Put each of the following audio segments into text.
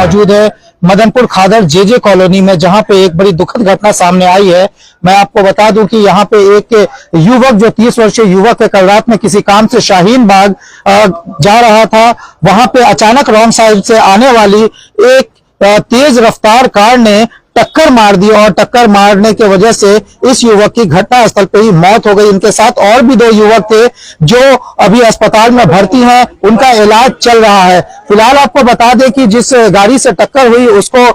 मौजूद है मदनपुर खादर JJ colony में, जहां पे एक बड़ी दुखद घटना सामने आई है। मैं आपको बता दूं कि यहां पे एक युवक, जो 30 वर्षीय युवक है, कल रात में किसी काम से शाहीन बाग जा रहा था। वहां पे अचानक रॉन्ग साइड से आने वाली एक तेज रफ्तार कार ने टक्कर मार दी और टक्कर मारने की वजह से इस युवक की घटनास्थल पे ही मौत हो गई। इनके साथ और भी 2 युवक थे जो अभी अस्पताल में भर्ती हैं, उनका इलाज चल रहा है। फिलहाल आपको बता दें कि जिस गाड़ी से टक्कर हुई उसको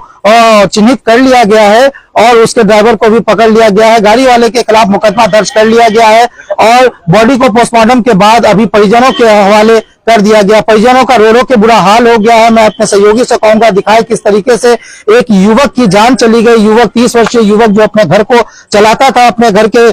चिन्हित कर लिया गया है और उसके ड्राइवर को भी पकड़ लिया गया है। गाड़ी वाले के खिलाफ मुकदमा दर्ज कर लिया गया है और बॉडी को पोस्टमार्टम के बाद अभी परिजनों के हवाले कर दिया गया। परिजनों का रो रो के बुरा हाल हो गया है। मैं अपने सहयोगी से कहूंगा दिखाए किस तरीके से एक युवक की जान चली गई। युवक 30 वर्षीय युवक जो अपने घर को चलाता था, अपने घर के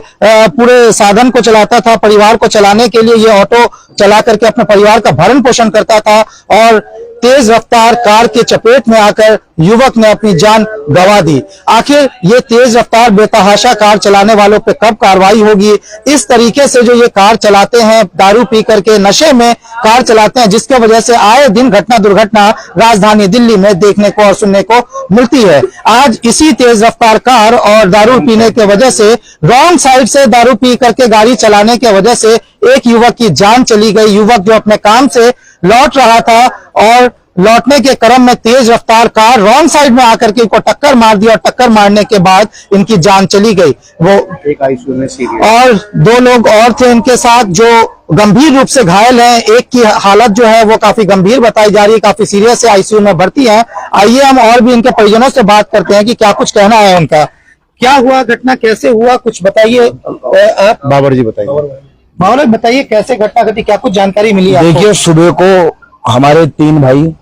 पूरे साधन को चलाता था, परिवार को चलाने के लिए ये ऑटो चला करके अपने परिवार का भरण पोषण करता था और तेज रफ्तार कार के चपेट में आकर युवक ने अपनी जान गंवा दी। आखिर ये तेज रफ्तार बेतहाशा कार चलाने वालों पे कब कार्रवाई होगी? इस तरीके से जो ये कार चलाते हैं, दारू पी करके नशे में कार चलाते हैं, जिसके वजह से आए दिन घटना दुर्घटना राजधानी दिल्ली में देखने को और सुनने को मिलती है। आज इसी तेज रफ्तार कार और दारू पीने के वजह से, रॉन्ग साइड से दारू पी करके गाड़ी चलाने के वजह से एक युवक की जान चली गई। युवक जो अपने काम से लौट रहा था और लौटने के क्रम में तेज रफ्तार कार रॉन्ग साइड में आकर के इनको टक्कर मार दी और टक्कर मारने के बाद इनकी जान चली गई। वो एक आईसीयू में सीरियस और 2 लोग और थे इनके साथ जो गंभीर रूप से घायल हैं। एक की हालत जो है वो काफी गंभीर बताई जा रही है, काफी सीरियस है, आईसीयू में भर्ती है। आइए हम और भी इनके परिजनों से बात करते हैं कि क्या कुछ कहना है उनका। क्या हुआ, घटना कैसे हुआ, कुछ बताइए आप। बाबर जी बताइए। बाबर बताइए कैसे घटना घटी, क्या कुछ जानकारी मिली आपको? देखिए, सुबह को हमारे 3 भाई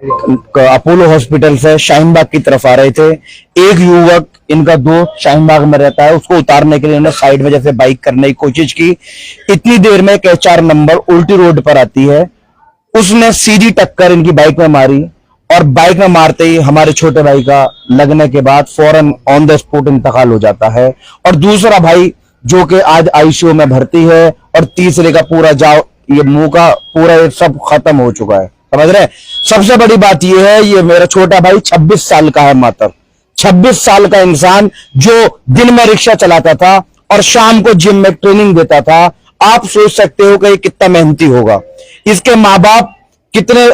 अपोलो हॉस्पिटल से शाहीन बाग की तरफ आ रहे थे। एक युवक, इनका दोस्त शाहीन बाग में रहता है, उसको उतारने के लिए उन्होंने साइड में जैसे बाइक करने की कोशिश की। इतनी देर में HR नंबर उल्टी रोड पर आती है, उसने सीधी टक्कर इनकी बाइक में मारी और बाइक में मारते ही हमारे छोटे भाई का लगने के बाद फौरन ऑन द स्पॉट इंतकाल हो जाता है। और दूसरा भाई जो कि आज आईसीयू में भर्ती है और तीसरे का पूरा ये मुंह का पूरा सब खत्म हो चुका है, समझ रहे हैं। सबसे बड़ी बात ये है, ये मेरा छोटा भाई 26 साल का है मात्र। 26 साल का इंसान जो दिन में रिक्शा चलाता था और शाम को जिम में ट्रेनिंग देता था। आप सोच सकते हो कि ये कितना मेहनती होगा। इसके माँ बाप कितने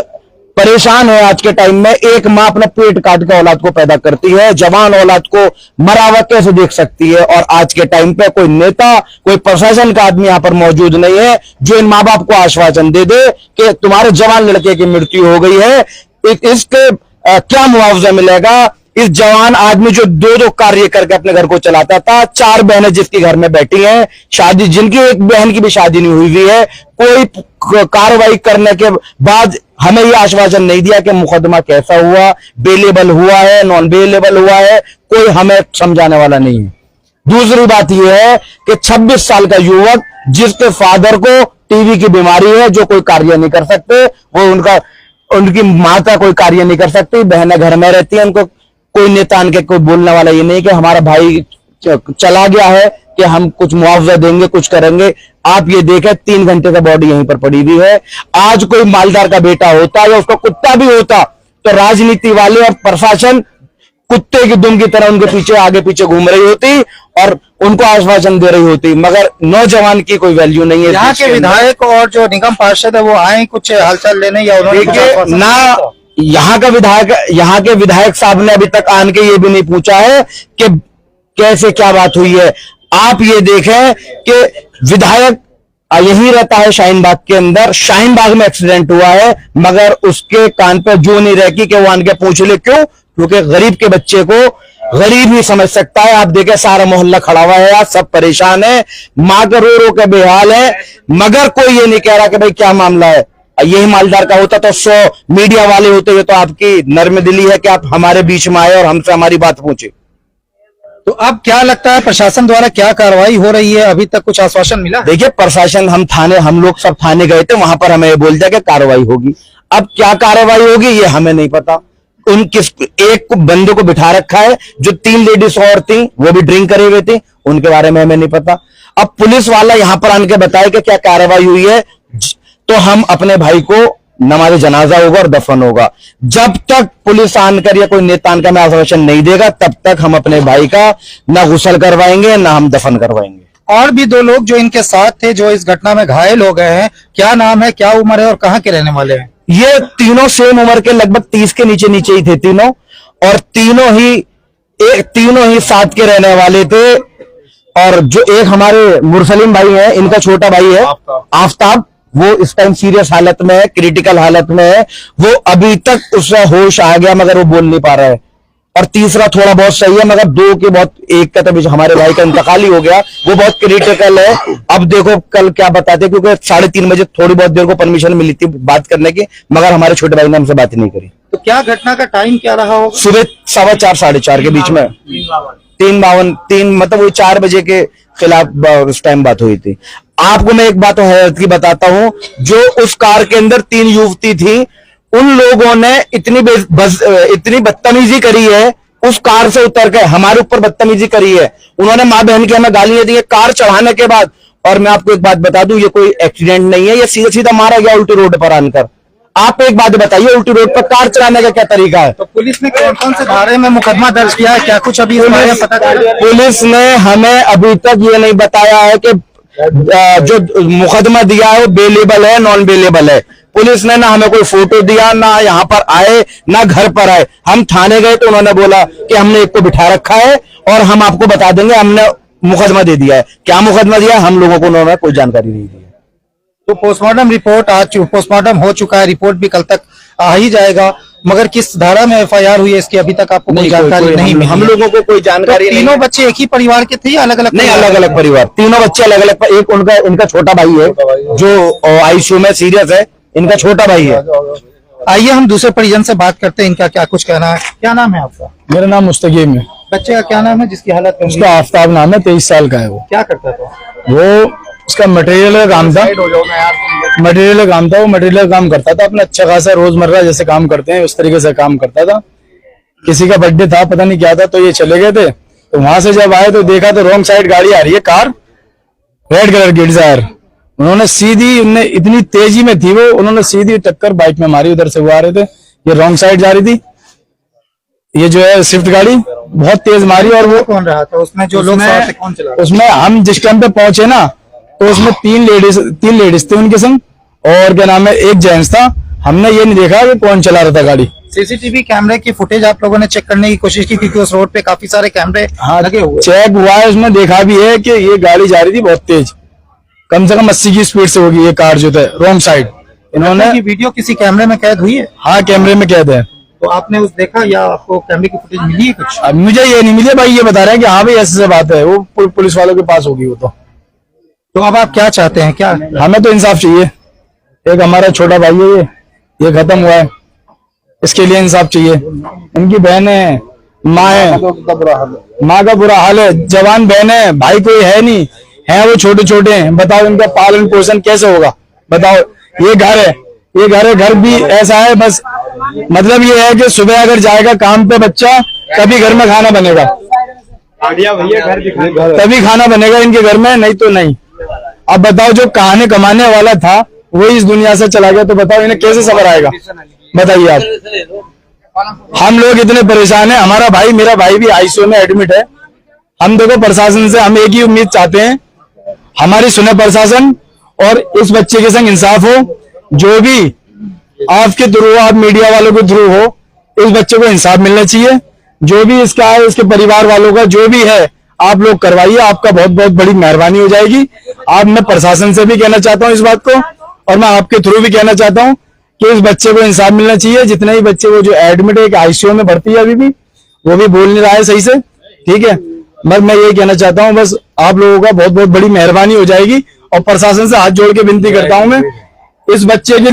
परेशान है आज के टाइम में। एक माँ अपना पेट काट के औलाद को पैदा करती है, जवान औलाद को मरा हुआ कैसे देख सकती है। और आज के टाइम पे कोई नेता, कोई प्रशासन का आदमी यहां पर मौजूद नहीं है जो इन माँ बाप को आश्वासन दे दे कि तुम्हारे जवान लड़के की मृत्यु हो गई है, इसके क्या मुआवजा मिलेगा। इस जवान आदमी जो 2-2 कार्य करके अपने घर को चलाता था, 4 बहनें जिसकी घर में बैठी हैं, शादी जिनकी एक बहन की भी शादी नहीं हुई है, कोई कार्रवाई करने के बाद हमें यह आश्वासन नहीं दिया कि मुकदमा कैसा हुआ, बेलेबल हुआ है, नॉन बेलेबल हुआ है, कोई हमें समझाने वाला नहीं है। दूसरी बात यह है कि 26 साल का युवक जिसके फादर को टीबी की बीमारी है, जो कोई कार्य नहीं कर सकते, वो उनकी माता कोई कार्य नहीं कर सकती, बहनें घर में रहती हैं, उनको कोई नेता के कोई बोलने वाला ये नहीं कि हमारा भाई चला गया है कि हम कुछ मुआवजा देंगे, कुछ करेंगे। आप ये देखें 3 घंटे का बॉडी यहीं पर पड़ी हुई है। आज कोई मालदार का बेटा होता या उसका कुत्ता भी होता तो राजनीति वाले और प्रशासन कुत्ते की दुम की तरह उनके पीछे आगे पीछे घूम रही होती और उनको आश्वासन दे रही होती, मगर नौजवान की कोई वैल्यू नहीं है। यहाँ के विधायक और जो निगम पार्षद है वो आए कुछ हालचाल लेने या उन्होंने ना यहाँ के विधायक साहब ने अभी तक आन के ये भी नहीं पूछा है कि कैसे क्या बात हुई है। आप ये देखें कि विधायक यही रहता है शाहीन बाग के अंदर, शाहीन बाग में एक्सीडेंट हुआ है मगर उसके कान पे जो नहीं रखी कि वो आन के पूछ ले। क्यों? क्योंकि गरीब के बच्चे को गरीब ही समझ सकता है। आप देखें सारा मोहल्ला खड़ा हुआ है, आज सब परेशान है, माँ के रो रो के बेहाल है, मगर कोई ये नहीं कह रहा कि भाई क्या मामला है। यही मालदार का होता तो 100 मीडिया वाले होते हुए तो आपकी नर्म दिली है कि आप हमारे बीच में आए और हमसे हमारी बात पूछे। तो अब क्या लगता है प्रशासन द्वारा क्या कार्रवाई हो रही है? अभी तक कुछ आश्वासन मिला? देखिए, प्रशासन हम लोग सब थाने गए थे, वहां पर हमें बोल दिया कि कार्रवाई होगी। अब क्या कार्रवाई होगी ये हमें नहीं पता। एक बंदे को बिठा रखा है, जो 3 लेडीज और थी वो भी ड्रिंक करे हुए थे, उनके बारे में हमें नहीं पता। अब पुलिस वाला यहां पर आने के बताए कि क्या कार्रवाई हुई है, तो हम अपने भाई को नमाज जनाजा होगा और दफन होगा। जब तक पुलिस आनकर या कोई नेता आनकर हमें आश्वासन नहीं देगा, तब तक हम अपने भाई का ना गुसल करवाएंगे ना हम दफन करवाएंगे। और भी दो लोग जो इनके साथ थे, जो इस घटना में घायल हो गए हैं, क्या नाम है, क्या उम्र है और कहाँ के रहने वाले हैं? ये तीनों सेम उम्र के, लगभग 30 के नीचे नीचे ही थे तीनों, और तीनों ही साथ के रहने वाले थे। और जो एक हमारे मुरसलीम भाई हैं, इनका छोटा भाई है आफताब, वो इस टाइम सीरियस हालत में है, क्रिटिकल हालत में है। वो अभी तक उसका होश आ गया मगर वो बोल नहीं पा रहा है। और तीसरा थोड़ा बहुत सही है, मगर दो के बहुत, एक का तो हमारे भाई का इंतकाल ही हो गया, वो बहुत क्रिटिकल है। अब देखो कल क्या बताते, क्योंकि 3:30 बजे थोड़ी बहुत देर को परमिशन मिली थी बात करने की, मगर हमारे छोटे भाई ने हमसे बात नहीं करी। तो क्या घटना का टाइम क्या रहा होगा? सुबह 4:15 साढ़े 4 के बीच में, 3:52 मतलब वो 4 बजे के खिलाफ उस टाइम बात हुई थी। आपको मैं एक बात हैरत की बताता हूं, जो उस कार के अंदर 3 युवती थी, उन लोगों ने इतनी बदतमीजी करी है, उस कार से उतर के हमारे ऊपर बदतमीजी करी है। उन्होंने मां बहन की हमें गालियां दी है कार चढ़ाने के बाद। और मैं आपको एक बात बता दूं, ये कोई एक्सीडेंट नहीं है, ये सीधा सीधा मारा गया उल्टी रोड पर आनकर। आप एक बात बताइए, उल्टी रोड पर कार चलाने का क्या तरीका है? तो पुलिस ने कौन कौन से धारे में मुकदमा दर्ज किया है, क्या कुछ अभी इस बारे में पता चला? पुलिस ने हमें अभी तक ये नहीं बताया है कि जो मुकदमा दिया है वो बेलेबल है नॉन बेलेबल है। पुलिस ने ना हमें कोई फोटो दिया, ना यहाँ पर आए, ना घर पर आए। हम थाने गए तो उन्होंने बोला कि हमने एक को बिठा रखा है और हम आपको बता देंगे, हमने मुकदमा दे दिया है। क्या मुकदमा दिया हम लोगों को उन्होंने कोई जानकारी नहीं दी है। तो पोस्टमार्टम रिपोर्ट पोस्टमार्टम हो चुका है, रिपोर्ट भी कल तक आ ही जाएगा, मगर किस धारा में एफआईआर हुई है इसकी अभी तक आपको कोई जानकारी नहीं मिली? हम लोगों को कोई जानकारी नहीं। तीनों बच्चे एक ही परिवार के थे या अलग अलग? नहीं, अलग अलग परिवार, तीनों बच्चे अलग अलग। एक इनका छोटा भाई है जो आईसीयू में सीरियस है, इनका छोटा भाई है। आइए हम दूसरे परिजन से बात करते हैं, इनका क्या कुछ कहना है। क्या नाम है आपका? मेरा नाम मुस्तकीम है। बच्चे का क्या नाम है जिसकी हालत गंभीर उसका है? आफ्ताब नाम है, 23 साल का है। वो क्या करता था? वो उसका मटेरियल का काम था, वो मटेरियल का काम करता था अपना, अच्छा खासा रोजमर्रा जैसे काम करते हैं उस तरीके से काम करता था। किसी का बर्थडे था, पता नहीं क्या था, तो ये चले गए थे। तो वहां से जब आए तो देखा तो रॉन्ग साइड गाड़ी आ रही है, कार रेड कलर की डिजायर। उन्होंने सीधी, उन्हें इतनी तेजी में थी वो, उन्होंने सीधी टक्कर बाइक में मारी। उधर से वो आ रहे थे, ये रॉन्ग साइड जा रही थी, ये जो है स्विफ्ट गाड़ी बहुत तेज मारी। और वो कौन रहा था उसमें? जो लोग साथ थे, कौन चला रहा था? उसमें हम जिस टाइम पे पहुंचे ना, तो उसमें 3 लेडीज थे उनके संग, और क्या नाम है, एक जेंट्स था। हमने ये नहीं देखा कि कौन चला रहा था गाड़ी। सीसीटीवी कैमरे की फुटेज आप लोगों ने चेक करने की कोशिश की, क्योंकि उस रोड पे काफी सारे कैमरे लगे हुए? चेक हुआ है, उसमें देखा भी है कि ये गाड़ी जा रही थी बहुत तेज, कम से कम 80 की स्पीड से होगी ये कार जो था रॉन्ग साइड। इन्होंने वीडियो किसी कैमरे में कैद हुई है? हाँ, कैमरे में कैद है। तो आपने उस देखा या आपको कैमरे की फुटेज मिली है कुछ? अब मुझे ये नहीं मिले भाई, ये बता रहे हैं कि हाँ भाई ऐसे बात है, वो पुलिस वालों के पास होगी वो। तो अब आप क्या चाहते हैं? क्या हमें तो इंसाफ चाहिए। एक हमारा छोटा भाई है, ये खत्म हुआ है, इसके लिए इंसाफ चाहिए। इनकी बहन है, माँ है, माँ का बुरा हाल है, जवान बहन है, भाई कोई है नहीं है, वो छोटे छोटे हैं। बताओ इनका पालन पोषण कैसे होगा? बताओ, ये घर है, घर भी ऐसा है, बस मतलब ये है कि सुबह अगर जाएगा काम पे बच्चा, तभी घर में खाना बनेगा, तभी खाना बनेगा इनके घर में, नहीं तो नहीं। अब बताओ, जो कमाने वाला था वो इस दुनिया से चला गया, तो बताओ इन्हें कैसे सबर आएगा? बताइए आप। हम लोग इतने परेशान हैं, हमारा भाई, मेरा भाई भी आईसीयू में एडमिट है। हम देखो प्रशासन से हम एक ही उम्मीद चाहते हैं, हमारी सुने प्रशासन, और इस बच्चे के संग इंसाफ हो। जो भी आपके थ्रू, आप मीडिया वालों के थ्रू हो, इस बच्चे को इंसाफ मिलना चाहिए। जो भी इसका है, इसके परिवार वालों का जो भी है, आप लोग करवाइए, आपका बहुत बहुत बड़ी मेहरबानी हो जाएगी। आप, मैं प्रशासन से भी कहना चाहता हूं इस बात को, और मैं आपके थ्रू भी कहना चाहता हूं कि इस बच्चे को इंसाफ मिलना चाहिए। जितने भी बच्चे वो जो एडमिट है, आईसीयू में भर्ती है अभी भी, वो भी बोल नहीं रहा है सही से, ठीक है। बस मैं ये कहना चाहता हूं, बस आप लोगों का बहुत बहुत बड़ी मेहरबानी हो जाएगी। और प्रशासन से हाथ जोड़ के विनती करता हूं मैं, इस बच्चे के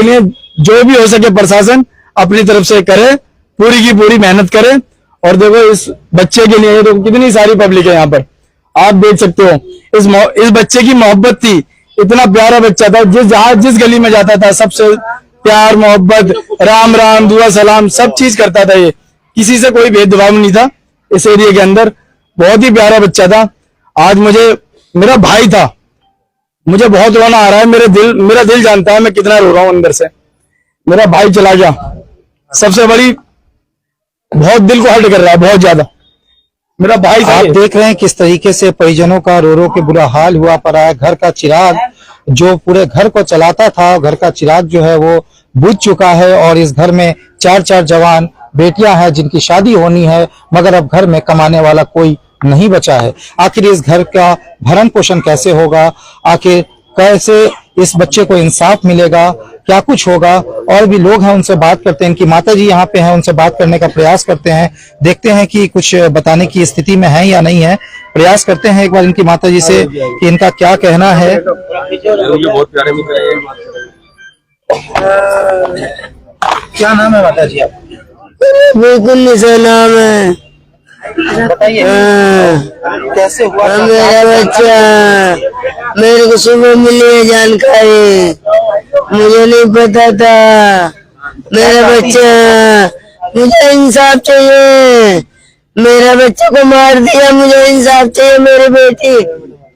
लिए जो भी हो सके प्रशासन अपनी तरफ से करे, पूरी की पूरी मेहनत करे। और देखो, इस बच्चे के लिए तो कितनी सारी पब्लिक है यहाँ पर, आप देख सकते हो। इस बच्चे की मोहब्बत थी, इतना प्यारा बच्चा था, जिस गली में जाता था सबसे प्यार मोहब्बत, राम राम दुआ सलाम सब चीज करता था। ये किसी से कोई भेदभाव नहीं था इस एरिया के अंदर, बहुत ही प्यारा बच्चा था। आज मुझे, मेरा भाई था, मुझे बहुत रोना आ रहा है। मेरा दिल जानता है मैं कितना रो रहा हूँ अंदर से। मेरा भाई चला गया, सबसे बड़ी बहुत दिल को हर्ट कर रहा है, बहुत ज्यादा। मेरा भाई आप देख रहे हैं किस तरीके से परिजनों का रो रो के बुरा हाल हुआ पड़ा है। घर का चिराग जो पूरे घर को चलाता था, घर का चिराग जो है वो बुझ चुका है और इस घर में 4 जवान बेटियां हैं जिनकी शादी होनी है, मगर अब घर में कमाने वाला कोई नहीं बचा है। आखिर इस घर का भरण पोषण कैसे होगा, आखिर कैसे इस बच्चे को इंसाफ मिलेगा, क्या कुछ होगा। और भी लोग हैं, उनसे बात करते हैं। इनकी माता जी यहाँ पे हैं, उनसे बात करने का प्रयास करते हैं, देखते हैं कि कुछ बताने की स्थिति में है या नहीं है। प्रयास करते हैं एक बार इनकी माता जी से कि इनका क्या कहना है। बहुत प्यारे मित्र हैं। क्या नाम है माता जी आप? बिल्कुल निशा नाम है। बताइए कैसे हुआ? मेरा बच्चा, मेरे को सुबह मिली है जानकारी, मुझे नहीं पता था। मेरा बच्चा, मुझे इंसाफ चाहिए। मेरा बच्चे को मार दिया, मुझे इंसाफ चाहिए। मेरी बेटी,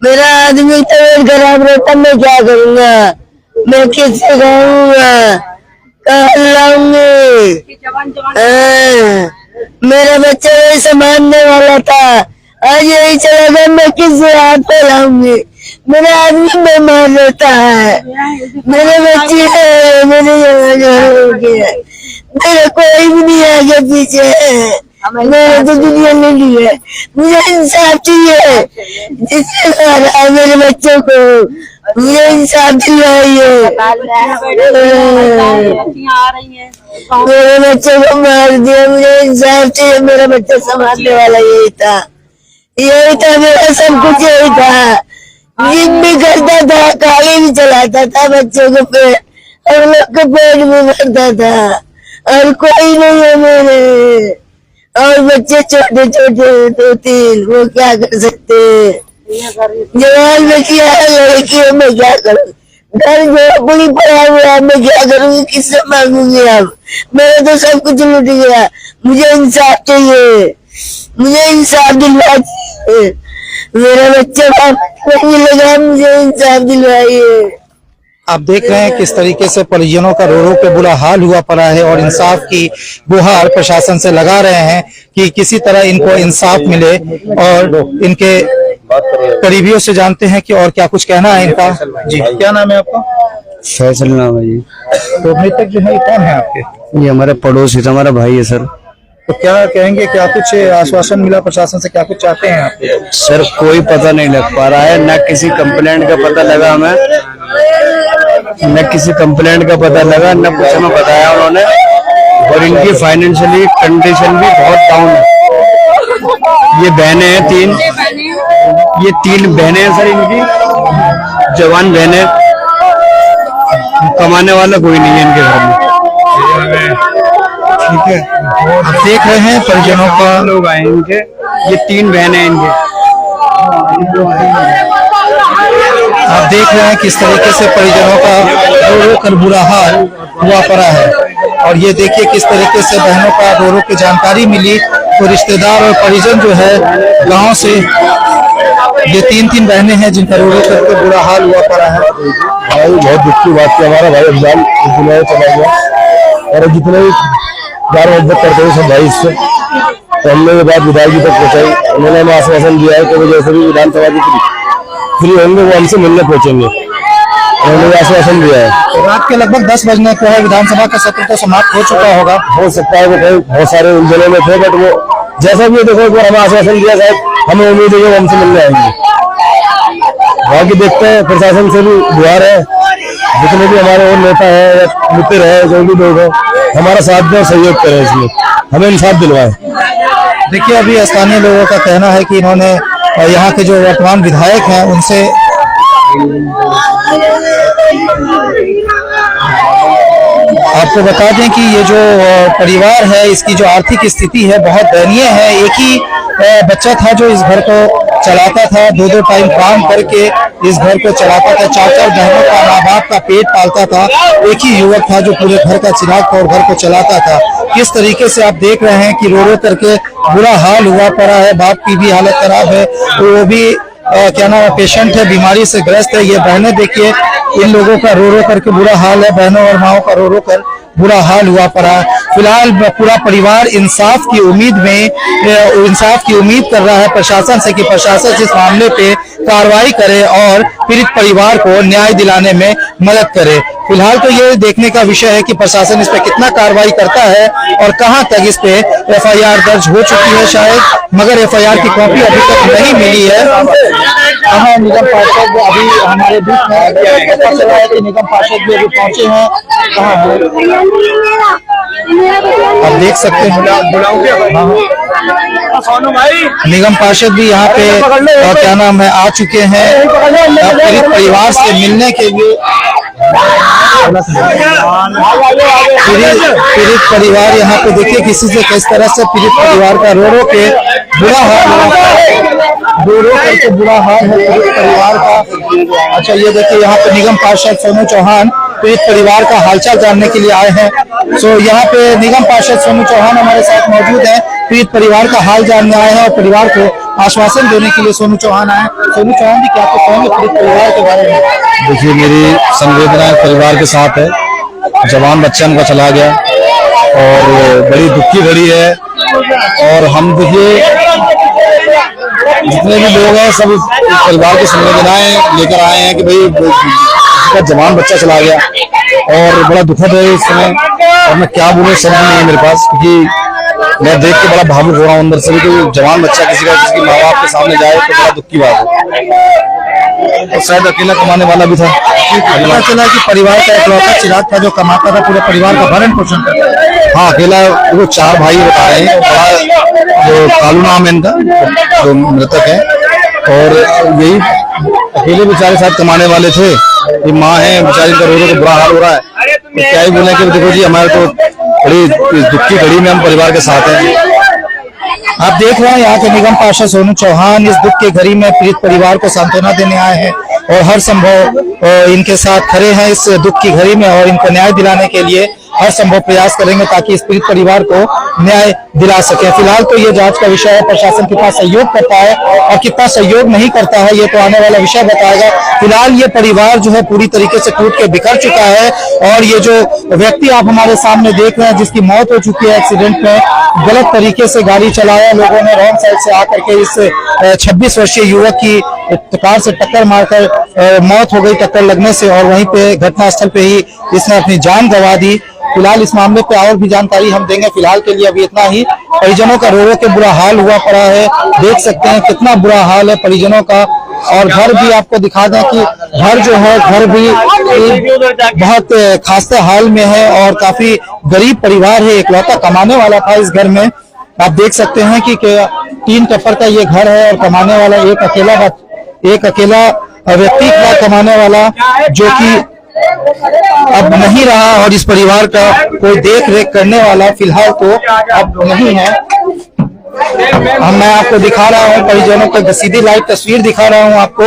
मेरा आदमी तबीयत खराब रहता, मैं क्या करूँगा? मैं किससे कहूँगा? कहाँ लाऊंगी? मेरा बच्चा यही संभालने वाला था, आज यही चला गया। मैं किससे हाथ फैलाऊंगी? मेरा आदमी बीमार रहता है, मेरे बच्चे है, मेरा कोई भी नहीं आगे पीछे है। मैंने तो दुनिया ले ली है, मुझे इंसाफ चाहिए। जिससे मारा है मेरे बच्चों को, मुझे इंसाफ दिलवाइए। मेरे बच्चे को मार दिया, मुझे इंसाफ चाहिए। मेरा बच्चा संभालने वाला यही था, मेरा सब कुछ यही था। जिम भी करता था, गाड़ी भी चलाता था, बच्चों को हम लोग को पेट भी भरता था, और कोई नहीं है मेरे। और बच्चे छोटे छोटे 2-3, वो क्या कर सकते? जवान बच्चियां है, लड़की है, मैं क्या करूँ? घर जो पूरी पड़ा हुआ है, मैं क्या करूँगी? किससे मांगूंगी? अब मेरा तो सब कुछ लुट गया। मुझे इंसाफ चाहिए, मुझे इंसाफ दिलवा चाहिए। मेरा बच्चा नहीं लगा, मुझे इंसाफ दिलवाइए। आप देख रहे हैं किस तरीके से परिजनों का रो रो के बुरा हाल हुआ पड़ा है और इंसाफ की गुहार प्रशासन से लगा रहे हैं कि किसी तरह इनको इंसाफ मिले। और इनके करीबियों से जानते हैं कि और क्या कुछ कहना है इनका। जी, क्या नाम है आपका? फैसल नाम है जी। तो मृतक जो है कौन है आपके? ये हमारे पड़ोसी था, हमारा भाई है सर। तो क्या कहेंगे, क्या कुछ आश्वासन मिला प्रशासन से, क्या कुछ चाहते हैं आप? सर कोई पता नहीं लग पा रहा है, न किसी कंप्लेंट का पता लगा हमें, न किसी कंप्लेंट का पता लगा, न कुछ हमें बताया उन्होंने। और इनकी फाइनेंशियली कंडीशन भी बहुत डाउन है। ये बहनें हैं 3, ये 3 बहनें हैं सर इनकी, जवान बहनें। कमाने वाला कोई नहीं है इनके घर में। ठीक है, आप देख रहे हैं परिजनों का लोग आए इनके, ये 3 बहनें इनके। आप देख रहे हैं किस तरीके से परिजनों का रो रो कर बुरा हाल हुआ पड़ा है। और ये देखिए किस तरीके से बहनों का रो रो की जानकारी मिली, तो रिश्तेदार और परिजन जो है गांव से, ये 3 बहनें हैं जिनका रो रो करके बुरा हाल हुआ पड़ा है। भाई बहुत दुख की बात की, हमारा भाई अफजाल चला गया और जितने भी प्यार मोहब्बत करते हैं सब भाई इससे। तो हमने ये बात विधायक जी तक पहुंचाई, उन्होंने हमें आश्वासन दिया है कि वो जैसे भी विधानसभा की फ्री होंगे वो हमसे मिलने पहुंचेंगे, उन्होंने आश्वासन दिया है। तो रात के लगभग 10 बजने को है, विधानसभा का सत्र तो समाप्त हो चुका होगा। हो सकता है वो कहीं बहुत सारे उलझनों में थे, बट वो जैसा भी देखो एक बार हमें आश्वासन दिया शायद हमें उम्मीद है कि वो हमसे मिलने आएंगे। बाकी देखते हैं, प्रशासन से भी गुहार है, जितने भी हमारे और नेता है या मित्र है, जो भी लोग हैं, हमारा साथ दें, सहयोग करें, इसमें हमें इंसाफ दिलवाएं। देखिए अभी स्थानीय लोगों का कहना है कि इन्होंने यहाँ के जो वर्तमान विधायक हैं उनसे आपको बता दें कि ये जो परिवार है इसकी जो आर्थिक स्थिति है बहुत दयनीय है। एक ही बच्चा था जो इस घर को चलाता था, 2 टाइम काम करके इस घर को चलाता था, 4 बहनों का, माँ बाप का पेट पालता था। एक ही युवक था जो पूरे घर का चिराग था और घर को चलाता था। किस तरीके से आप देख रहे हैं कि रो रो करके बुरा हाल हुआ पड़ा है। बाप की भी हालत खराब है, तो वो भी क्या नाम है पेशेंट है, बीमारी से ग्रस्त है। ये बहनें देखिए, इन लोगों का रो रो करके बुरा हाल है, बहनों और माओं का रो रो कर बुरा हाल हुआ पड़ा। फिलहाल पूरा परिवार इंसाफ की उम्मीद कर रहा है प्रशासन से कि प्रशासन इस मामले पे कार्रवाई करे और पीड़ित परिवार को न्याय दिलाने में मदद करे। फिलहाल तो ये देखने का विषय है कि प्रशासन इस पे कितना कार्रवाई करता है और कहां तक इस पे एफआईआर दर्ज हो चुकी है शायद, मगर एफआईआर की कॉपी अभी तक नहीं मिली है। कहाँ निगम पार्षद अभी हमारे बीच में, पता चला है कि निगम पार्षद भी अभी पहुंचे हैं। कहाँ है आप देख सकते हैं, निगम पार्षद भी यहाँ पे क्या नाम है आ चुके हैं पीड़ित परिवार से मिलने के लिए। पीड़ित परिवार यहाँ पे देखिए किसी से किस तरह से पीड़ित परिवार का रो रो के बुरा हाल करके बुरा हाल है पीड़ित परिवार का। अच्छा ये देखिए यहाँ पे निगम पार्षद सोनू चौहान पीड़ित परिवार का हालचाल जानने के लिए आए हैं। सो यहाँ पे निगम पार्षद सोनू चौहान हमारे साथ मौजूद हैं, पीड़ित परिवार का हाल जानने आए हैं और परिवार को आश्वासन देने के लिए सोनू चौहान आए। सोनू चौहान जी क्या आपको कहेंगे पीड़ित परिवार के बारे में? देखिए, मेरी संवेदना परिवार के साथ है। जवान बच्चा उनका चला गया और बड़ी दुख की घड़ी है। और हम देखिए जितने भी लोग हैं सब परिवार की संवेदनाएं लेकर आए हैं कि भाई इसका जवान बच्चा चला गया और बड़ा दुखद है इस समय। और मैं क्या बोलूं, शब्द नहीं है मेरे पास, क्योंकि मैं देख के बड़ा भावुक हो रहा हूँ अंदर से भी। तो जवान बच्चा किसी का जिसकी माँ बाप के सामने जाए तो बड़ा दुख की बात है। और शायद अकेला कमाने वाला भी था। पता चला कि परिवार का इकलौता चिराग था जो कमाता था, पूरे परिवार का भरण पोषण करता था। हाँ, अकेला वो 4 भाई बता रहे हैं। बड़ा जो कालू नाम है इनका, जो मृतक है, और यही अकेले बेचारे साथ कमाने वाले थे। ये माँ है बेचारी, का रो रो के बुरा हाल हो रहा है। तो क्या ही बोले कि देखो जी, हमारे तो बड़ी दुख की घड़ी में हम परिवार के साथ हैं। आप देख रहे हैं यहाँ के निगम पार्षद सोनू चौहान इस दुख की घड़ी में पीड़ित परिवार को सांत्वना देने आए हैं और हर संभव इनके साथ खड़े हैं इस दुख की घड़ी में और इनको न्याय दिलाने के लिए हर संभव प्रयास करेंगे ताकि इस पीड़ित परिवार को न्याय दिला सके। फिलहाल तो ये जांच का विषय है, प्रशासन कितना सहयोग करता है और कितना सहयोग नहीं करता है ये तो आने वाला विषय बताएगा। फिलहाल ये परिवार जो है पूरी तरीके से टूट के बिखर चुका है और ये जो व्यक्ति आप हमारे सामने देख रहे हैं जिसकी मौत हो चुकी है एक्सीडेंट में, गलत तरीके से गाड़ी चलाया लोगों ने, रॉन्ग साइड से आकर के इस 26 वर्षीय युवक की कार से टक्कर मारकर मौत हो गई टक्कर लगने से, और वहीं पे घटनास्थल पे ही इसने अपनी जान गंवा दी। फिलहाल इस मामले पे और भी जानकारी हम देंगे, फिलहाल के लिए अभी इतना ही। परिजनों का रो रो के बुरा हाल हुआ पड़ा है, देख सकते हैं कितना बुरा हाल है परिजनों का। और घर भी आपको दिखा दें कि घर जो है घर भी बहुत खास्ते हाल में है और काफी गरीब परिवार है, इकलौता कमाने वाला था इस घर में। आप देख सकते हैं कि 3 टप्पर का ये घर है और कमाने वाला एक अकेला व्यक्ति था कमाने वाला, जो कि अब नहीं रहा और इस परिवार का कोई देख रेख करने वाला फिलहाल तो अब नहीं है। मैं आपको दिखा रहा हूँ परिजनों को सीधी लाइव तस्वीर दिखा रहा हूँ आपको,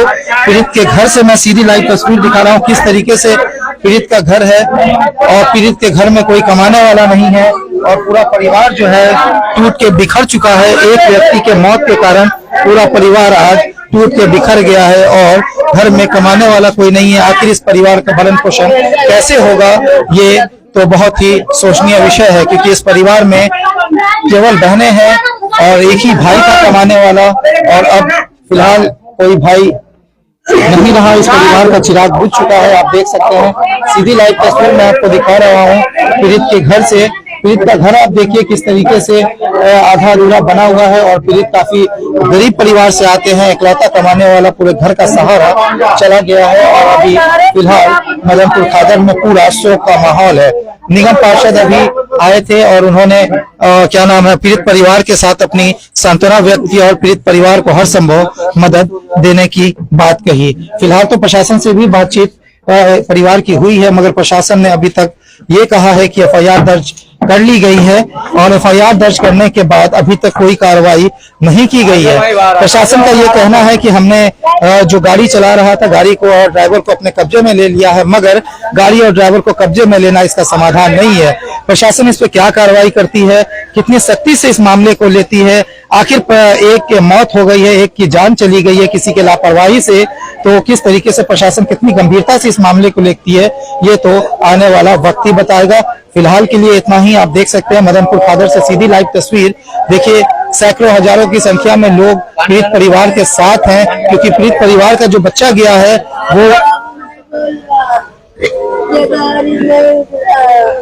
पीड़ित के घर से मैं सीधी लाइव तस्वीर दिखा रहा हूँ किस तरीके से पीड़ित का घर है और पीड़ित के घर में कोई कमाने वाला नहीं है और पूरा परिवार जो है टूट के बिखर चुका है। एक व्यक्ति के मौत के कारण पूरा परिवार आज टूट के बिखर गया है और घर में कमाने वाला कोई नहीं है। आखिर इस परिवार का भरण पोषण कैसे होगा, ये तो बहुत ही सोचनीय विषय है क्योंकि इस परिवार में केवल बहनें हैं और एक ही भाई था कमाने वाला और अब फिलहाल कोई भाई नहीं रहा। इस परिवार का चिराग बुझ चुका है। आप देख सकते हैं सीधी लाइव तस्वीर मैं आपको दिखा रहा हूँ पीड़ित के घर से। पीड़ित का घर आप देखिए किस तरीके से आधा अधूरा बना हुआ है और पीड़ित काफी गरीब परिवार से आते हैं, इकलौता कमाने वाला पूरे घर का सहारा चला गया है और अभी फिलहाल मदनपुर खादर में पूरा शोक का माहौल है। निगम पार्षद अभी आए थे और उन्होंने क्या नाम है पीड़ित परिवार के साथ अपनी सांत्वना व्यक्त की और पीड़ित परिवार को हर संभव मदद देने की बात कही। फिलहाल तो प्रशासन से भी बातचीत परिवार की हुई है मगर प्रशासन ने अभी तक ये कहा है कि एफआईआर दर्ज कर ली गई है और एफआईआर दर्ज करने के बाद अभी तक कोई कार्रवाई नहीं की गई है। प्रशासन का ये कहना है कि हमने जो गाड़ी चला रहा था गाड़ी को और ड्राइवर को अपने कब्जे में ले लिया है मगर गाड़ी और ड्राइवर को कब्जे में लेना इसका समाधान नहीं है। प्रशासन इस पे क्या कार्रवाई करती है कितनी सख्ती से इस मामले को लेती है। आखिर एक की मौत हो गई है, एक की जान चली गई है किसी के लापरवाही से, तो किस तरीके से प्रशासन कितनी गंभीरता से इस मामले को लेती है ये तो आने वाला वक्त ही बताएगा। फिलहाल के लिए इतना ही। आप देख सकते हैं मदनपुर खादर से सीधी लाइव तस्वीर। देखिए सैकड़ों हजारों की संख्या में लोग पीड़ित परिवार के साथ हैं, क्योंकि पीड़ित परिवार का जो बच्चा गया है वो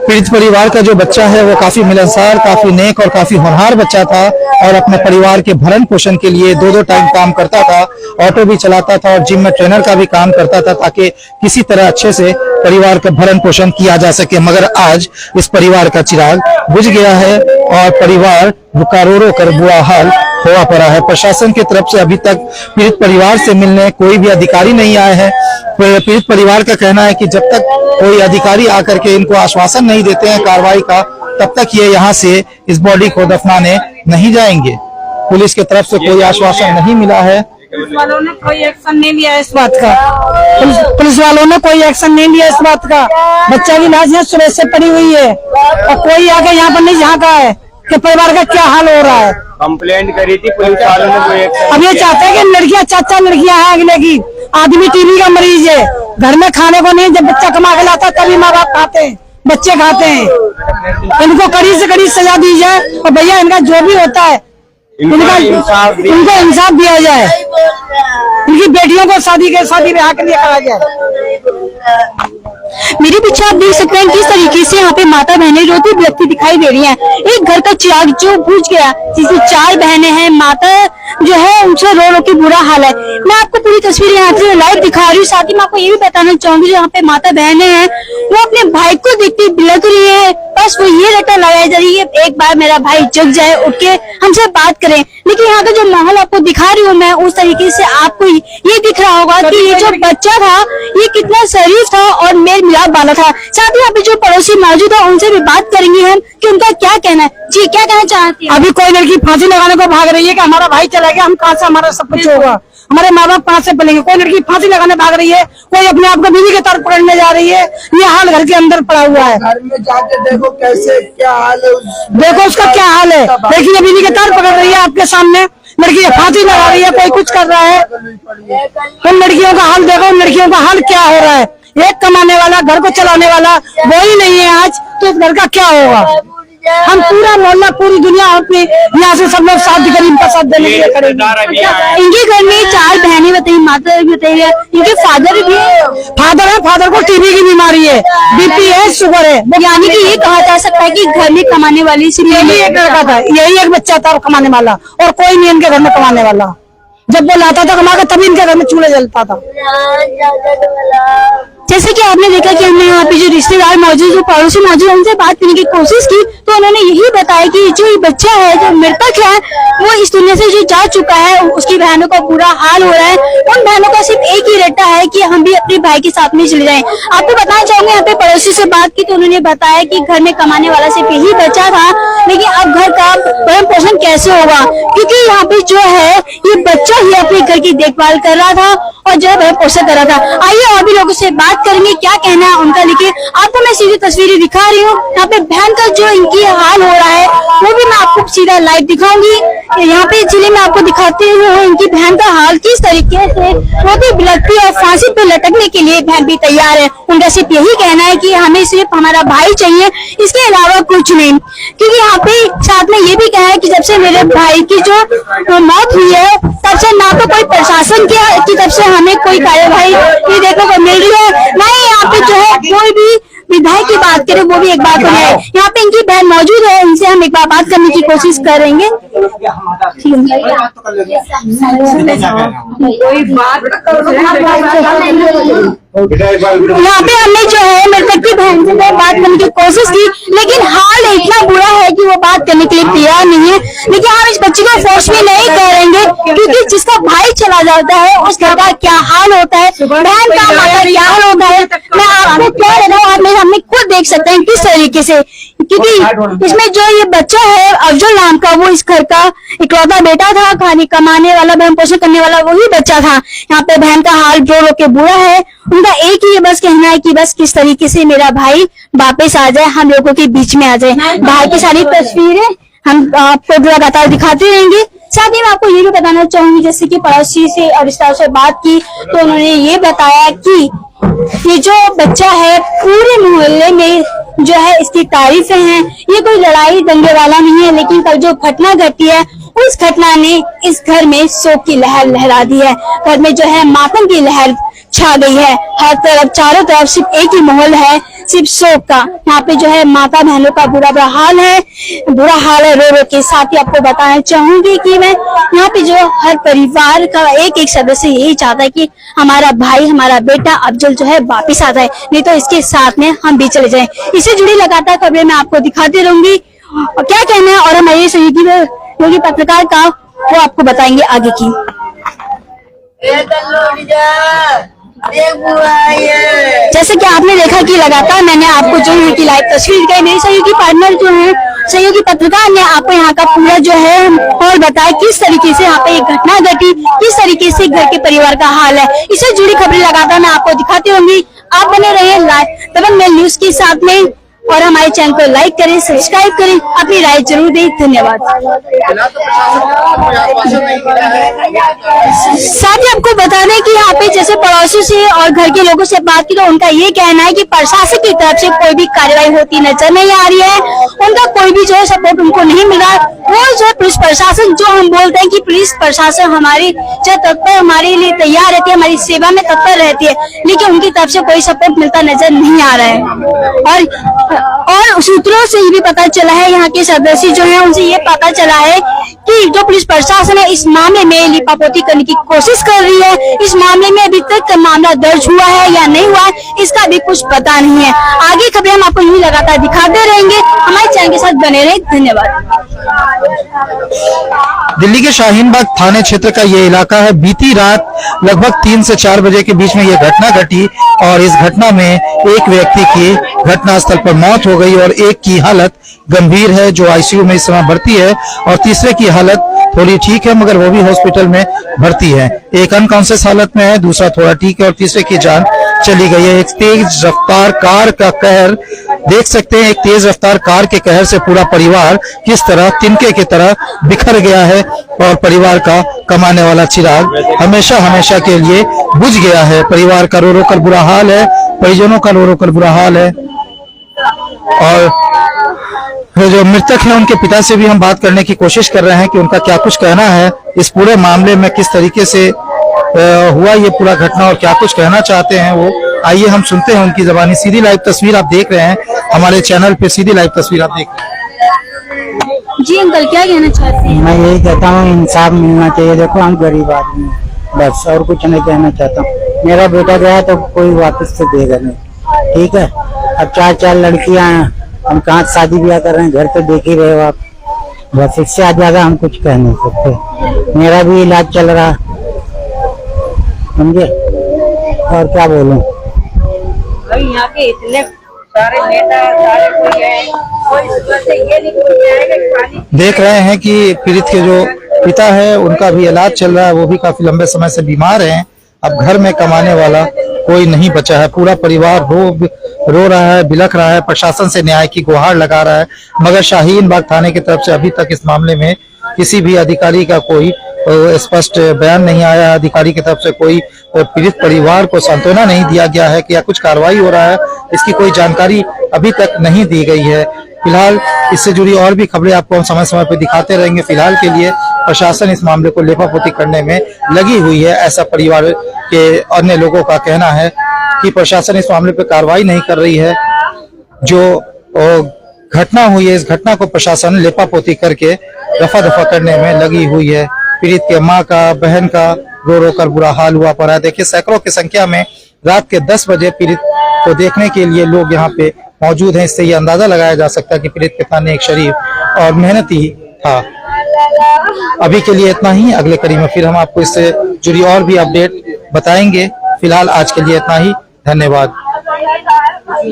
पीड़ित परिवार का जो बच्चा है वो काफी मिलनसार, काफी नेक और काफी होनहार बच्चा था और अपने परिवार के भरण पोषण के लिए 2-2 टाइम काम करता था, ऑटो भी चलाता था और जिम में ट्रेनर का भी काम करता था, ताकि किसी तरह अच्छे से परिवार का भरण पोषण किया जा सके। मगर आज इस परिवार का चिराग बुझ गया है और परिवार का रो रो कर बुरा हाल हुआ पड़ा है। प्रशासन की तरफ से अभी तक पीड़ित परिवार से मिलने कोई भी अधिकारी नहीं आए हैं। पीड़ित परिवार का कहना है कि जब तक कोई अधिकारी आकर के इनको आश्वासन नहीं देते हैं कार्रवाई का, तब तक ये यहाँ से इस बॉडी को दफनाने नहीं जाएंगे। पुलिस की तरफ से कोई आश्वासन नहीं मिला है। पुलिस वालों ने कोई एक्शन नहीं लिया इस बात का। पुलिस वालों ने कोई एक्शन नहीं लिया इस बात का। बच्चा की लाश यहाँ सुबह से पड़ी हुई है और कोई आके यहाँ पर नहीं झांका है कि परिवार का क्या हाल हो रहा है। कंप्लेंट करी थी पुलिस वालों ने, कोई एक्शन। अब ये चाहते हैं कि लड़कियां 4-4 लड़कियां हैं अगले की। आदमी टीबी का मरीज है, घर में खाने को नहीं, जब बच्चा कमा के लाता है तभी माँ बाप खाते हैं, बच्चे खाते हैं। इनको कड़ी से कड़ी सजा दी जाए और भैया इनका जो भी होता है इनको इंसाफ दिया जाए। इनकी बेटियों को शादी ब्याह के लिए करा जाए। मेरे पीछे आप देख सकते हैं किस तरीके से यहाँ पे माता बहनें रोती बिलखती दिखाई दे रही हैं। एक घर का चिराग जो बुझ गया, जिसमें 4 बहनें हैं, माता जो है उनसे रो रो के बुरा हाल है। मैं आपको पूरी तस्वीर यहाँ से लाइव दिखा रही हूँ। साथ ही मैं आपको ये भी बताना चाहूंगी जो यहाँ पे माता बहनें हैं वो अपने भाई को देखती बिलख रही है, बस वो ये रटा लगाई जा रही है एक बार मेरा भाई जग जाए, उठ के हमसे बात करें। लेकिन यहाँ का जो माहौल आपको दिखा रही हूँ मैं, उस तरीके से आपको ये दिख रहा होगा कि ये जो बच्चा था ये कितना शरीफ था और मेल मिलाप वाला था। साथ ही यहाँ पे जो पड़ोसी मौजूद है उनसे भी बात करेंगे हम कि उनका क्या कहना है। जी क्या कहना चाहती है? अभी कोई लड़की फांसी लगाने को भाग रही है कि हमारा भाई चला गया, हम कहाँ से हमारा सब कुछ होगा, हमारे माँ बाप कहाँ से पलेंगे। कोई लड़की फांसी लगाने भाग रही है, कोई अपने आप को बीवी के तौर पकड़ने जा रही है। ये हाल घर के अंदर पड़ा हुआ है। घर में जाके देखो कैसे क्या हाल है, देखो उसका क्या हाल है। लेकिन ये बीवी के तौर पकड़ रही है आपके सामने, लड़की फांसी लगा रही है, कोई कुछ कर रहा है। उन लड़कियों का हाल देखो, उन लड़कियों का हाल क्या हो रहा है। एक कमाने वाला, घर को चलाने वाला वो ही नहीं है आज, तो इस घर का क्या होगा। हम पूरा मोहल्ला, पूरी दुनिया अपने यहाँ से सब लोग साथ गरीब का साथ देने के लिए करेंगे। इनके घर में 4 बहनें बताइए, माता भी बताइए, इनके फादर भी फादर है, फादर को टीबी की बीमारी है, बीपी है, शुगर है। यानी कि ये कहा जा सकता है कि घर में कमाने वाली सिर्फ यही एक लड़का था, यही एक बच्चा था कमाने वाला, और कोई नहीं इनके घर में कमाने वाला। जब वो लाता था कमा के तभी इनके घर में चूल्हा जलता था। जैसे कि आपने देखा कि हमने यहाँ पे जो रिश्तेदार मौजूद, जो पड़ोसी मौजूद, उनसे बात करने की कोशिश की तो उन्होंने यही बताया कि जो ये बच्चा है, जो मृतक है, वो इस दुनिया से जो जा चुका है, उसकी बहनों का बुरा हाल हो रहा है। उन बहनों का सिर्फ एक ही रहता है कि हम भी अपने भाई के साथ में चले जाएं। आपको बताना चाहूंगे, यहाँ पे पड़ोसी से बात की तो उन्होंने बताया कि घर में कमाने वाला सिर्फ यही बच्चा था, लेकिन अब घर का भरण पोषण कैसे होगा, क्योंकि यहाँ पे जो है ये बच्चा ही अपने घर की देखभाल कर रहा था और जो है भरण पोषण कर रहा था। आइए और भी लोगों से बात करेंगे, क्या कहना है उनका। लेकिन आपको मैं सीधी तस्वीरें दिखा रही हूँ। यहाँ पे बहन का जो इनकी हाल हो रहा है वो भी मैं आपको सीधा लाइव दिखाऊंगी। यहाँ पे जिले में आपको दिखाते हुए इनकी बहन का हाल किस तरीके से वो भी बिलखती और फांसी पे लटकने के लिए बहन भी तैयार है। उनका सिर्फ यही कहना है कि हमें सिर्फ हमारा भाई चाहिए, इसके अलावा कुछ नहीं। क्योंकि यहाँ पे साथ में ये भी कहा है कि जब से मेरे भाई की जो मौत हुई है तब से ना तो कोई प्रशासन की तरफ से हमें कोई कार्यवाही ये देखने को मिल रही है, ना ही यहाँ पे जो है कोई भी विधायक की बात करें वो भी एक बात है। यहाँ पे इनकी बहन मौजूद है, इनसे हम एक बार बात करने की कोशिश करेंगे। यहाँ पे हमने जो है मृतक की बहन से बात करने की कोशिश की, लेकिन हाल इतना बुरा है कि वो बात करने के लिए तैयार नहीं है। लेकिन हम इस बच्चे को फोर्स में नहीं करेंगे, क्योंकि जिसका भाई चला जाता है उस घर का क्या हाल होता है, बहन का माता क्या हाल होता है, मैं आपको क्या रहा हूँ, हमने खुद देख सकते हैं किस तरीके से। क्योंकि इसमें जो ये बच्चा है अफजल नाम का, वो इस घर का इकलौता बेटा था, खाने कमाने वाला, भरण पोषण करने वाला वही बच्चा था। यहाँ पे बहन का हाल रो रो के बुरा है। उनका एक ही बस कहना है कि बस किस तरीके से मेरा भाई वापस आ जाए, हम लोगों के बीच में आ जाए। भाई की सारी तस्वीरें हम आपको लगातार दिखाते रहेंगे। साथ ही मैं आपको ये भी बताना चाहूंगी, जैसे कि पड़ोसी से और रिश्तेदार से बात की तो उन्होंने ये बताया कि ये जो बच्चा है पूरे मोहल्ले में जो है इसकी तारीफें हैं। ये कोई लड़ाई दंगे वाला नहीं है, लेकिन कल जो घटना घटी है उस घटना ने इस घर में शोक की लहर लहरा दी है। घर में जो है मातम की लहर छा गई है। हर तरफ चारों तरफ सिर्फ एक ही माहौल है, सिर्फ शोक का। यहाँ पे जो है माता बहनों का बुरा हाल है रो रो के। साथ ही आपको बताना चाहूंगी कि मैं यहाँ पे जो हर परिवार का एक एक सदस्य यही चाहता है कि हमारा भाई हमारा बेटा अफजल जो है वापिस आ जाए, नहीं तो इसके साथ में हम भी चले जाएं। इससे जुड़ी लगातार खबरें मैं आपको दिखाती रहूंगी और क्या कहना है और हमारे सहयोगी पत्रकार का वो आपको बताएंगे आगे की। जैसे कि आपने देखा कि लगातार मैंने आपको जो है कि लाइव तस्वीर दिखाई, मेरे सहयोगी पार्टनर जो है सहयोगी पत्रकार ने आपको यहाँ का पूरा जो है और बताया किस तरीके से यहाँ पे एक घटना घटी, किस तरीके से घर के परिवार का हाल है। इससे जुड़ी खबरें लगातार मैं आपको दिखाती रहूंगी। आप बने रहिए लाइव दबंग मेल न्यूज के साथ में और हमारे चैनल को लाइक करें, सब्सक्राइब करें, अपनी राय जरूर दें। धन्यवाद। साथ ही आपको बता दें कि यहाँ पे जैसे पड़ोसी से और घर के लोगों से बात की तो उनका ये कहना है कि प्रशासन की तरफ से कोई भी कार्रवाई होती नजर नहीं आ रही है। उनका कोई भी जो है सपोर्ट उनको नहीं मिल रहा। वो जो है पुलिस प्रशासन, जो हम बोलते हैं कि पुलिस प्रशासन हमारी जो तत्पर हमारे लिए तैयार रहती है, हमारी सेवा में तत्पर रहती है, लेकिन उनकी तरफ से कोई सपोर्ट मिलता नजर नहीं आ रहा है। और सूत्रों से ये भी पता चला है, यहाँ के सदस्य जो है उनसे ये पता चला है कि जो पुलिस प्रशासन है इस मामले में लिपापोती करने की कोशिश कर रही है। इस मामले में अभी तक मामला दर्ज हुआ है या नहीं हुआ है इसका भी कुछ पता नहीं है। आगे खबरें हम आपको यूं लगातार दिखाते रहेंगे। हमारे चैनल के साथ बने रहे। धन्यवाद। दिल्ली के शाहीन बाग थाने क्षेत्र का ये इलाका है। बीती रात लगभग 3 से 4 बजे के बीच में यह घटना घटी और इस घटना में एक व्यक्ति की घटनास्थल पर मौत हो गई और एक की हालत गंभीर है जो आईसीयू में इस समय भर्ती है और तीसरे की हालत थोड़ी ठीक है मगर वो भी हॉस्पिटल में भर्ती है। एक अनकॉन्शियस हालत में है, दूसरा थोड़ा ठीक है और तीसरे की जान चली गई है। एक तेज रफ्तार कार का कहर देख सकते हैं। एक तेज रफ्तार कार के कहर से पूरा परिवार किस तरह तिनके की तरह बिखर गया है और परिवार का कमाने वाला चिराग हमेशा हमेशा के लिए बुझ गया है। परिवार का रो रो कर बुरा हाल है, परिजनों का रो रो कर बुरा हाल है। और जो मृतक है उनके पिता से भी हम बात करने की कोशिश कर रहे हैं कि उनका क्या कुछ कहना है इस पूरे मामले में, किस तरीके से हुआ ये पूरा घटना और क्या कुछ कहना चाहते हैं वो। आइए हम सुनते हैं उनकी जबानी। सीधी लाइव तस्वीर आप देख रहे हैं हमारे चैनल पे, सीधी लाइव तस्वीर आप देख रहे हैं। जी अंकल क्या कहना चाहते हैं? मैं यही कहता हूँ इंसाफ मिलना चाहिए। देखो हम गरीब आदमी हैं, बस और कुछ नहीं कहना चाहता हूँ। मेरा बेटा गया तो कोई वापस से देगा नहीं, ठीक है। अब 4 लड़कियां हैं, हम कहाँ शादी ब्याह कर रहे हैं, घर तो देख ही रहे हो आप। बस इससे ज्यादा हम कुछ कह नहीं सकते। मेरा भी इलाज चल रहा, समझे, और क्या बोलूं। यहाँ के इतने सारे नेता सारे कोई है, कोई से ये नहीं कोई देख रहे हैं कि पीड़ित के जो पिता है उनका भी इलाज चल रहा है, वो भी काफी लंबे समय से बीमार हैं। अब घर में कमाने वाला कोई नहीं बचा है, पूरा परिवार रो रहा है, बिलख रहा है, प्रशासन से न्याय की गुहार लगा रहा है। मगर शाहीन बाग थाने की तरफ से अभी तक इस मामले में किसी भी अधिकारी का कोई स्पष्ट बयान नहीं आया। अधिकारी की तरफ से कोई पीड़ित परिवार को सांत्वना नहीं दिया गया है कि या कुछ कार्रवाई हो रहा है, इसकी कोई जानकारी अभी तक नहीं दी गई है। फिलहाल इससे जुड़ी और भी खबरें आपको हम समय समय पर दिखाते रहेंगे। फिलहाल के लिए प्रशासन इस मामले को लेपापोती करने में लगी हुई है, ऐसा परिवार के अन्य लोगों का कहना है कि प्रशासन इस मामले पर कार्रवाई नहीं कर रही है। जो घटना हुई है इस घटना को प्रशासन लेपापोती करके रफा दफा करने में लगी हुई है। पीड़ित के माँ का, बहन का रो रो कर बुरा हाल हुआ पड़ा है। देखिए सैकड़ों की संख्या में रात के 10 बजे पीड़ित को देखने के लिए लोग यहाँ पे मौजूद हैं। इससे ये अंदाजा लगाया जा सकता है कि पीड़ित कितना नेक शरीफ और मेहनती था। अभी के लिए इतना ही, अगले कड़ी में फिर हम आपको इससे जुड़ी और भी अपडेट बताएंगे। फिलहाल आज के लिए इतना ही, धन्यवाद।